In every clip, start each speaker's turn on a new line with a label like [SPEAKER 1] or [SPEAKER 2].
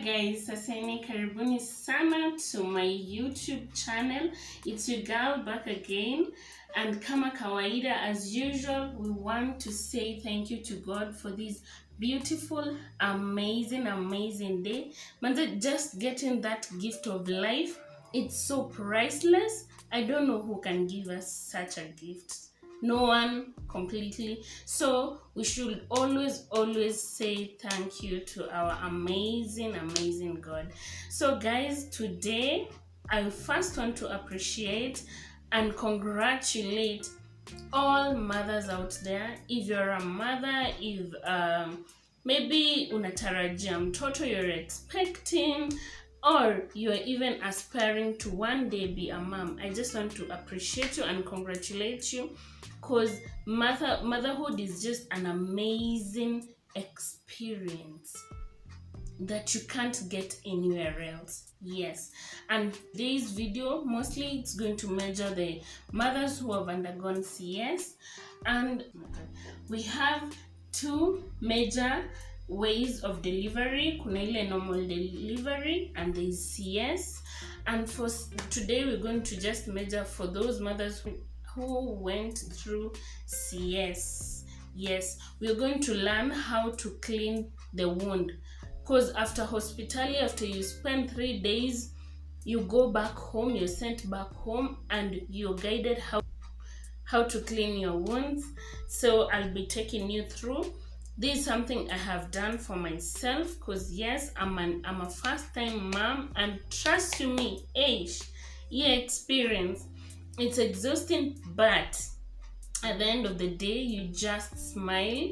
[SPEAKER 1] guys, asante karibuni sana to my YouTube channel. It's your girl back again, and kama kawaida, as usual, we want to say thank you to God for this beautiful, amazing day. Manze, just getting that gift of life, it's so priceless. I don't know who can give us such a gift. No one completely. So we should always say thank you to our amazing God. So guys, today I first want to appreciate and congratulate all mothers out there. If you're a mother, if maybe unatarajia mtoto, you're expecting, or you're even aspiring to one day be a mom, I just want to appreciate you and congratulate you, because motherhood is just an amazing experience that you can't get anywhere else. Yes, and today's video mostly it's going to measure the mothers who have undergone CS, and we have two major ways of delivery. Kuna ile normal delivery and there is CS, and for today we're going to just measure for those mothers who went through CS. Yes, we're going to learn how to clean the wound, because after hospitality, after you spend 3 days, you go back home, you're sent back home, and you're guided how to clean your wounds. So I'll be taking you through. This is something I have done for myself, because yes, I'm a first time mom, and trust you me, experience, it's exhausting, but at the end of the day you just smile.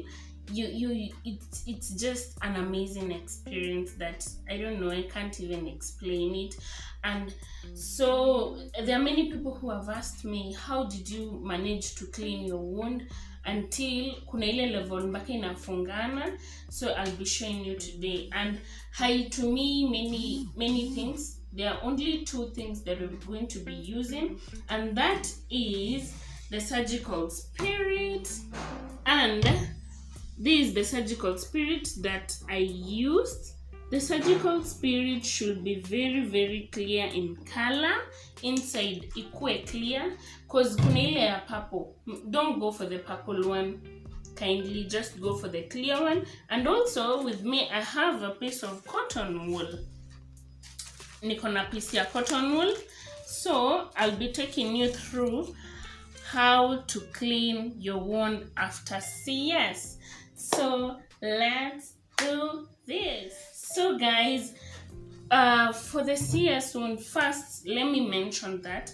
[SPEAKER 1] It's just an amazing experience that I don't know, I can't even explain it. And so there are many people who have asked me, how did you manage to clean your wound until kuna ile level mpaka inafungana? So I'll be showing you today, and to me many things. There are only two things that we're going to be using, and that is the surgical spirit, and this is the surgical spirit that I used. The surgical spirit should be very clear in color, inside ikue clear, because kuna ile ya purple. Don't go for the purple one, kindly just go for the clear one. And also with me I have a piece of cotton wool. Niko na piece ya cotton wool, so I'll be taking you through how to clean your wound after CS. So let's do this. So guys, for the CS wound, first let me mention that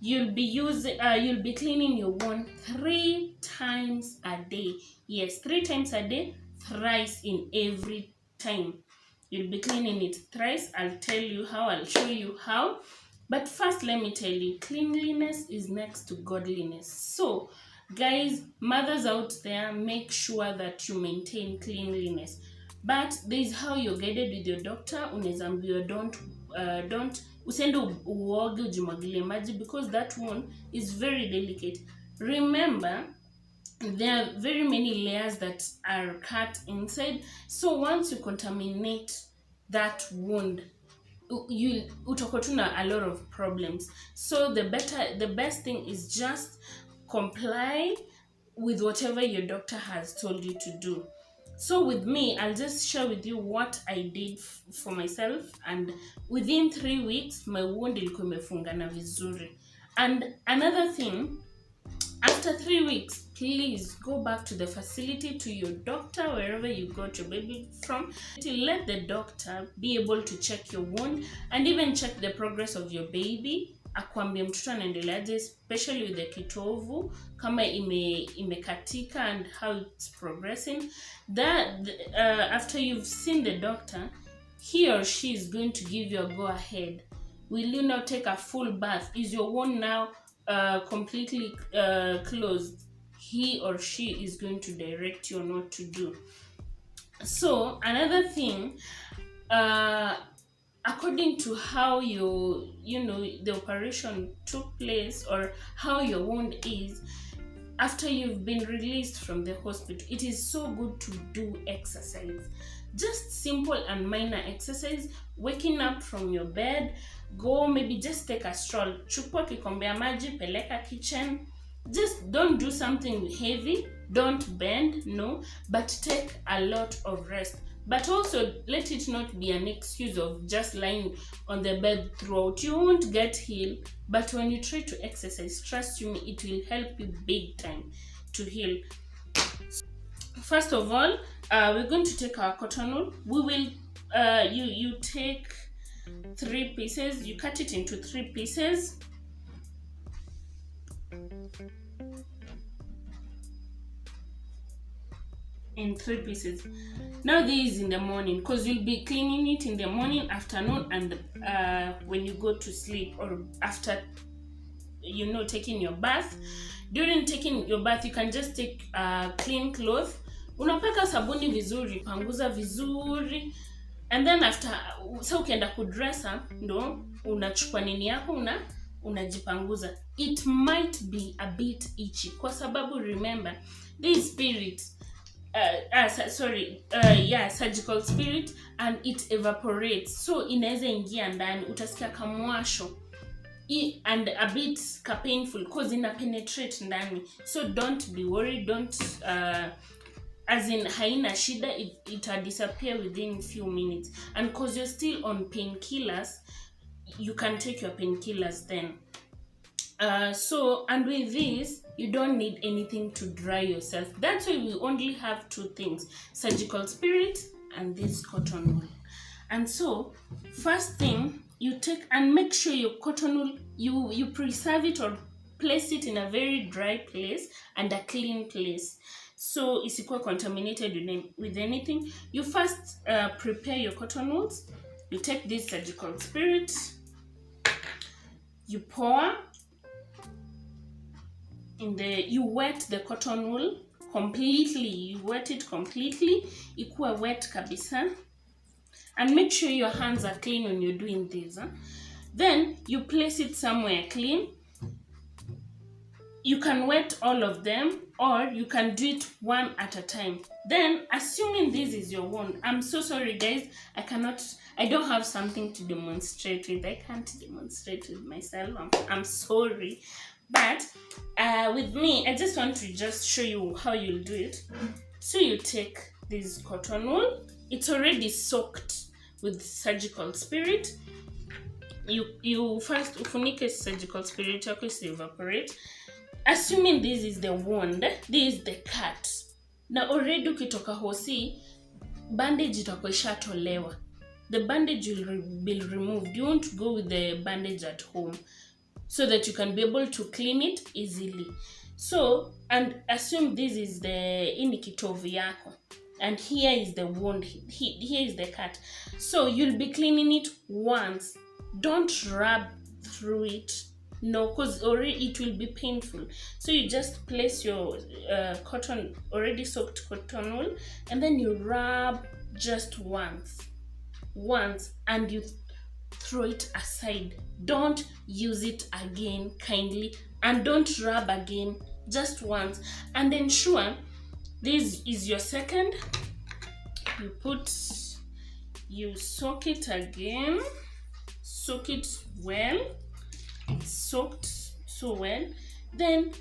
[SPEAKER 1] you'll be cleaning your wound 3 times a day. Yes, 3 times a day, thrice in every time. You'll be cleaning it thrice. I'll tell you how, I'll show you how. But first, let me tell you, cleanliness is next to godliness. So, guys, mothers out there, make sure that you maintain cleanliness. But there is how you're guided with your doctor. Unezambiwa don't usende uoge ujimwagilie maji, because that wound is very delicate. Remember, there are very many layers that are cut inside. So once you contaminate that wound, you utokotuna a lot of problems. So the best thing is just comply with whatever your doctor has told you to do. So with me, I'll just share with you what I did for myself, and within 3 weeks my wound ilikuwa imefungana vizuri. And another thing, after 3 weeks, please go back to the facility, to your doctor, wherever you got your baby from, to let the doctor be able to check your wound and even check the progress of your baby. Akwambie mtoto anaendeleaje, especially with the kitovu, kama imekatika and how it's progressing. That after you've seen the doctor, he or she is going to give you a go ahead. Will you now take a full bath? Is your wound now completely closed? He or she is going to direct you on what to do. So another thing, according to how the operation took place, or how your wound is, after you've been released from the hospital, it is so good to do exercise. Just simple and minor exercise. Waking up from your bed, go maybe just take a stroll, chukua kikombe ya maji, peleka kitchen. Just don't do something heavy, don't bend, no, but take a lot of rest. But also let it not be an excuse of just lying on the bed throughout. You won't get healed, but when you try to exercise, trust me, it will help you big time to heal. First of all, we're going to take our cotton wool. We will you take 3 pieces, you cut it into 3 pieces. In 3 pieces. Now this is in the morning, because you'll be cleaning it in the morning, afternoon, and when you go to sleep, or after taking your bath. During taking your bath, you can just take clean cloth, unapaka sabuni vizuri, panguza vizuri, and then after ukienda kudressa ndo unachukua nini yako unajipanguza. It might be a bit itchy kwa sababu remember this spirit surgical spirit, and it evaporates, so inaweza ingia ndani, utasikia kamwasho and a bit painful because ina penetrate ndani. So don't be worried, don't as in haina shida, it will disappear within few minutes. And because you're still on painkillers, you can take your painkillers then. And with this, you don't need anything to dry yourself. That's why we only have 2 things: surgical spirit and this cotton wool. And so first thing, you take and make sure your cotton wool, you preserve it or place it in a very dry place and a clean place, so isikuwa contaminated with anything. You first prepare your cotton wools. You take this surgical spirit, you pour you wet the cotton wool completely. You wet it completely, ikuwe wet kabisa, and make sure your hands are clean when you're doing this. Then you place it somewhere clean. You can wet all of them, or you can do it one at a time. Then, assuming this is your wound, I'm so sorry guys, I don't have something to demonstrate with. I can't demonstrate with myself. I'm sorry. But with me, I just want to just show you how you'll do it. So you take this cotton wool. It's already soaked with surgical spirit. You first ufunike surgical spirit yako evaporate. Assuming this is the wound, this is the cut. Now already ukitoka hosi, bandage itakuwa ishatolewa. The bandage will be removed. You won't go with the bandage at home, so that you can be able to clean it easily. So, and assume this is the kitovu yako, and here is the wound, here is the cut. So you'll be cleaning it once. Don't rub through it, no, because already it will be painful. So you just place your cotton, already soaked cotton wool, and then you rub just once, and you throw it aside. Don't use it again, kindly, and don't rub again, just once. And ensure this is your second. You soak it again, soak it well. It's soaked so well. Then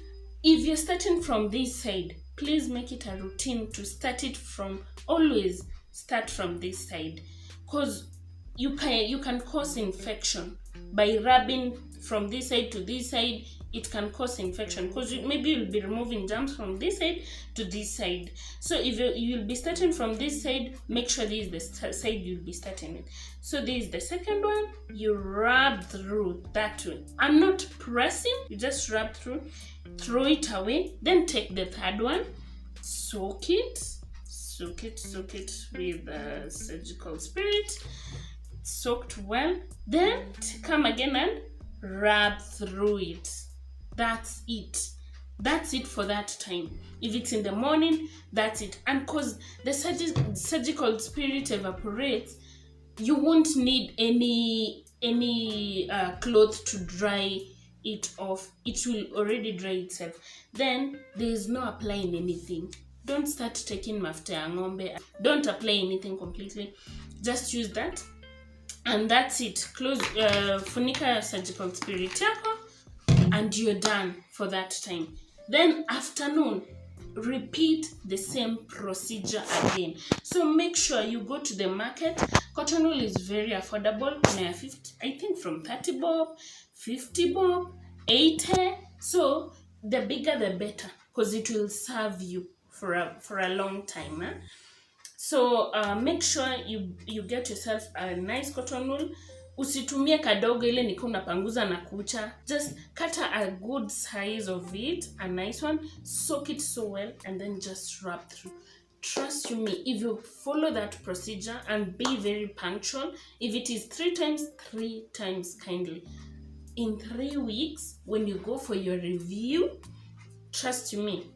[SPEAKER 1] if you're starting from this side, please make it a routine to always start from this side, because you can cause infection by rubbing from this side to this side. It can cause infection because maybe you'll be removing germs from this side to this side. So if you'll be starting from this side, make sure this is the side you'll be starting with. So this is the second one. You rub through that way. I'm not pressing, you just rub through, throw it away. Then take the third one, soak it with surgical spirit, soaked well. Then come again and rub through it. That's it for that time. If it's in the morning, that's it. And because the surgical spirit evaporates, you won't need any cloth to dry it off. It will already dry itself. Then there is no applying anything. don't start taking mafuta ya ng'ombe. Don't apply anything completely, just use that and that's it. Close, funika surgical spirit yako and you're done for that time. Then afternoon, repeat the same procedure again. So make sure you go to the market. Cotton wool is very affordable. 50, I think from 30 bob, 50 bob, 80. So the bigger the better, because it will serve you for a long time. So make sure you get yourself a nice cotton wool. Usitumie kadogo ile ni unapanguza na kucha. Just cut a good size of it, a nice one, soak it so well, and then just wrap through. Trust you me, if you follow that procedure and be very punctual, if it is 3 times kindly, in 3 weeks, when you go for your review, trust you me,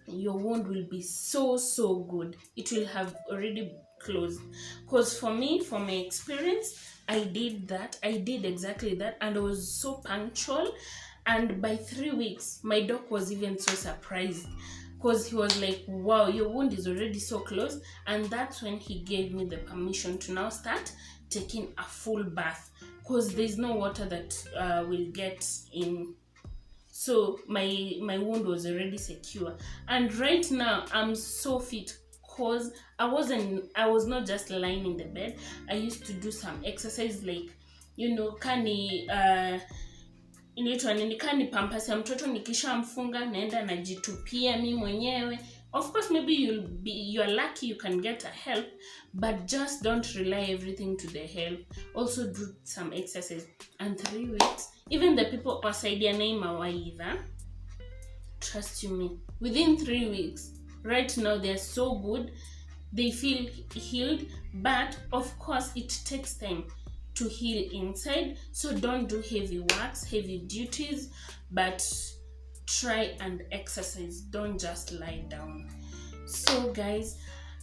[SPEAKER 1] your wound will be so good. It will have already closed. Because for me, from my experience, I did exactly that, and I was so punctual. And by 3 weeks, my doc was even so surprised, because he was like, wow, your wound is already so close. And that's when he gave me the permission to now start taking a full bath, because there's no water that will get in. So my wound was already secure, and right now I'm so fit, because I was not just lying in the bed. I used to do some exercise, like, kani inaitwa nini, kani pampers ya mtoto nikishamfunga naenda najitupia mimi mwenyewe. Of course, maybe you're lucky you can get a help, but just don't rely everything to the help. Also do some exercise. And 3 weeks, even the people wasaidia naima waitha, trust you me, within 3 weeks, right now they're so good, they feel healed. But of course it takes time to heal inside, so don't do heavy works, heavy duties, but try and exercise. Don't just lie down. So guys,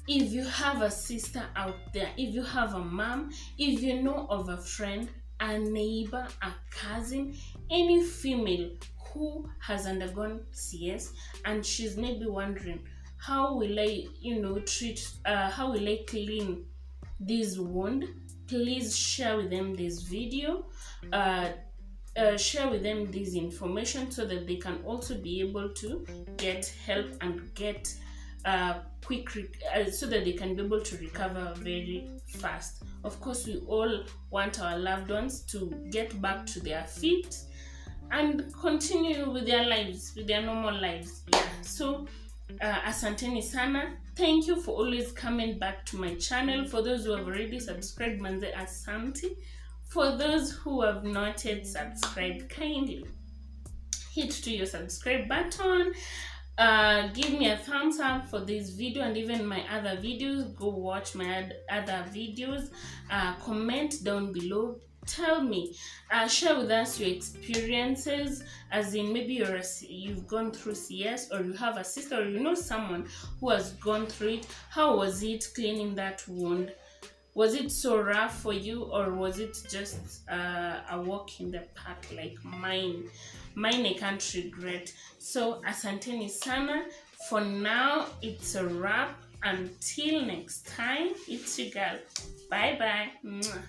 [SPEAKER 1] if you have a sister out there, if you have a mom, if you know of a friend, a neighbor, a cousin, any female who has undergone CS and she's maybe wondering, how will I how will I clean this wound, please share with them this video, share with them this information, so that they can also be able to get help and get quick so that they can be able to recover very fast. Of course, we all want our loved ones to get back to their feet and continue with their lives, with their normal lives. So asanteni sana. Thank you for always coming back to my channel. For those who have already subscribed, manze asante. For those who have not yet subscribed, kindly hit to your subscribe button. Give me a thumbs up for this video and even my other videos. Go watch my other videos. Comment down below. Tell me, share with us your experiences, as in maybe you've gone through CS, or you have a sister, or you know someone who has gone through it. How was it cleaning that wound? Was it so rough for you, or was it just a walk in the park like mine? Mine I can't regret. So asanteni sana. For now, it's a wrap. Until next time, it's your girl. Bye bye. Mwah.